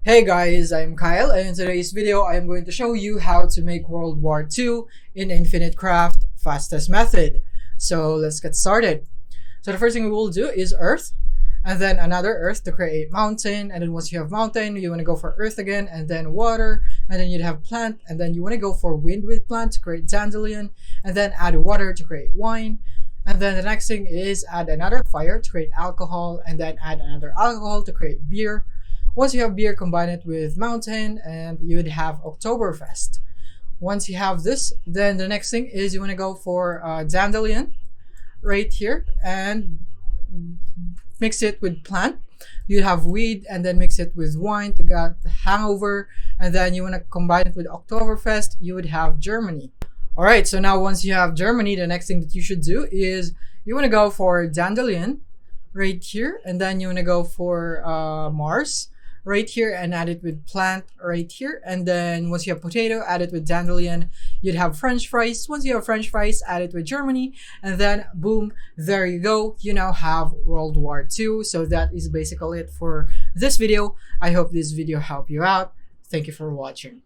Hey guys, I'm Kyle, and in today's video I am going to show you how to make World War II in Infinite Craft fastest method. So let's get started. So the first thing we will do is Earth, and then another Earth to create mountain, and then once you have mountain, you want to go for Earth again, and then water, and then you'd have plant, and then you want to go for wind with plant to create dandelion, and then add water to create wine. And then the next thing is add another fire to create alcohol, and then add another alcohol to create beer. Once you have beer, combine it with mountain and you would have Oktoberfest. Once you have this, then the next thing is you want to go for dandelion right here and mix it with plant. You have weed and then mix it with wine to get the hangover. And then you want to combine it with Oktoberfest, you would have Germany. All right, so now once you have Germany, the next thing that you should do is you want to go for dandelion right here, and then you want to go for Mars right here and add it with plant right here. And then once you have potato, add it with dandelion. You'd have French fries. Once you have French fries, add it with Germany, and then boom, there you go. You now have World War II. So that is basically it for this video. I hope this video helped you out. Thank you for watching.